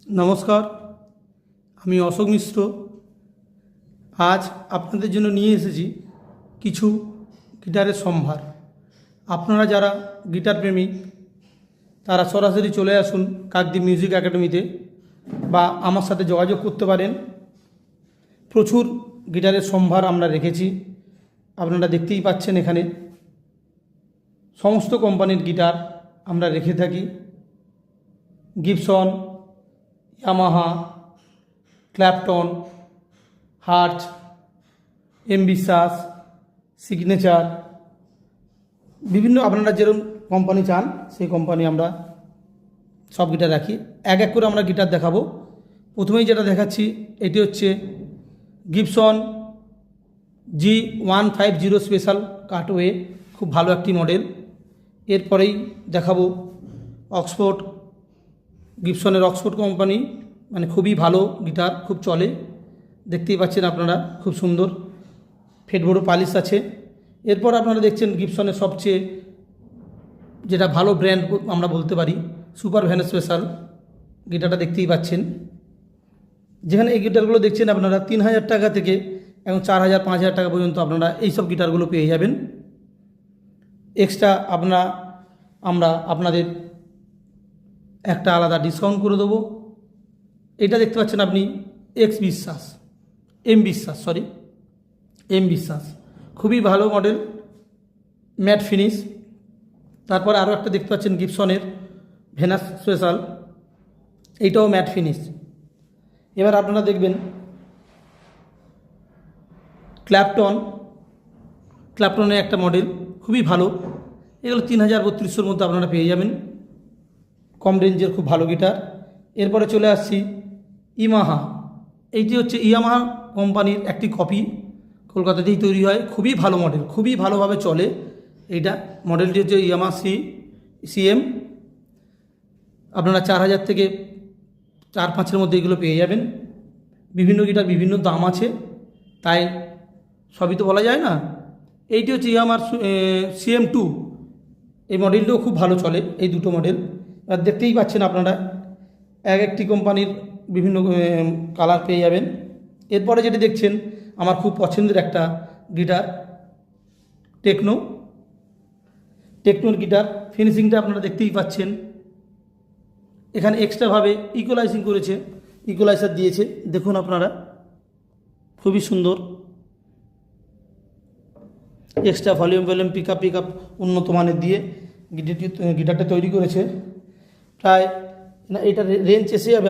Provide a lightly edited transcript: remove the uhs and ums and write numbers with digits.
নমস্কার, আমি অশোক মিশ্র। আজ আপনাদের জন্য নিয়ে এসেছি কিছু গিটারের সম্ভার। আপনারা যারা গিটার প্রেমিক তারা সরাসরি চলে আসুন কাকদ্বীপ মিউজিক একাডেমিতে, বা আমার সাথে যোগাযোগ করতে পারেন। প্রচুর গিটারের সম্ভার আমরা রেখেছি, আপনারা দেখতেই পাচ্ছেন। এখানে সমস্ত কোম্পানির গিটার আমরা রেখে থাকি। গিবসন, ইয়ামাহা, ক্ল্যাপটন, হার্চ, এম বিশ্বাস, সিগনেচার, বিভিন্ন আপনারা যেরকম কোম্পানি চান সেই কোম্পানি আমরা সব গিটার রাখি। এক এক করে আমরা গিটার দেখাবো। প্রথমেই যেটা দেখাচ্ছি এটি হচ্ছে গিবসন G150 স্পেশাল কাটওয়ে, খুব ভালো একটি মডেল। এরপরেই দেখাবো অক্সফোর্ড, গিবসনের অক্সফোর্ড কোম্পানি, মানে খুবই ভালো গিটার, খুব চলে, দেখতেই পাচ্ছেন আপনারা, খুব সুন্দর ফেটবড়ো পালিশ আছে। এরপর আপনারা দেখছেন গিবসনের সবচেয়ে যেটা ভালো ব্র্যান্ড আমরা বলতে পারি, সুপার ভ্যান স্পেশাল গিটারটা দেখতেই পাচ্ছেন। যেখানে এই গিটারগুলো দেখছেন আপনারা 3000 টাকা থেকে এবং 4000 5000 টাকা পর্যন্ত আপনারা এইসব গিটারগুলো পেয়ে যাবেন। এক্সট্রা আমরা আপনাদের একটা আলাদা ডিসকাউন্ট করে দেবো। এটা দেখতে পাচ্ছেন আপনি এম বিশ্বাস, খুবই ভালো মডেল, ম্যাট ফিনিশ। তারপর আরও একটা দেখতে পাচ্ছেন গিবসনের ভেনাস স্পেশাল, এইটাও ম্যাট ফিনিশ। এবার আপনারা দেখবেন ক্ল্যাপটনের একটা মডেল, খুবই ভালো। এগুলো 3000-3200 মধ্যে আপনারা পেয়ে যাবেন, কম রেঞ্জের খুব ভালো গিটার। এরপরে চলে আসছি ইয়ামাহা। এইটি হচ্ছে ইয়ামাহা কোম্পানির একটি কপি, কলকাতাতেই তৈরি হয়, খুবই ভালো মডেল, খুবই ভালোভাবে চলে। এইটা মডেলটি হচ্ছে ইয়ামাহা CM। আপনারা 4000 থেকে 4-5-এর মধ্যে এগুলো পেয়ে যাবেন। বিভিন্ন গিটার বিভিন্ন দাম আছে, তাই সবই তো বলা যায় না। এইটি হচ্ছে ইয়ামাহার CM2, এই মডেলটাও খুব ভালো চলে, এই দুটো মডেল। আর দেখতেই পাচ্ছেন আপনারা এক একটি কোম্পানির বিভিন্ন কালার পেয়ে যাবেন। এরপরে যেটি দেখছেন আমার খুব পছন্দের একটা গিটার, টেকনোর গিটার। ফিনিশিংটা আপনারা দেখতেই পাচ্ছেন। এখানে এক্সট্রাভাবে ইকুয়ালাইজার দিয়েছে, দেখুন আপনারা, খুবই সুন্দর। এক্সট্রা ভলিউম পিক আপ উন্নত মানের দিয়ে গিটারটা তৈরি করেছে। প্রায় এটার রেঞ্জ এসে যাবে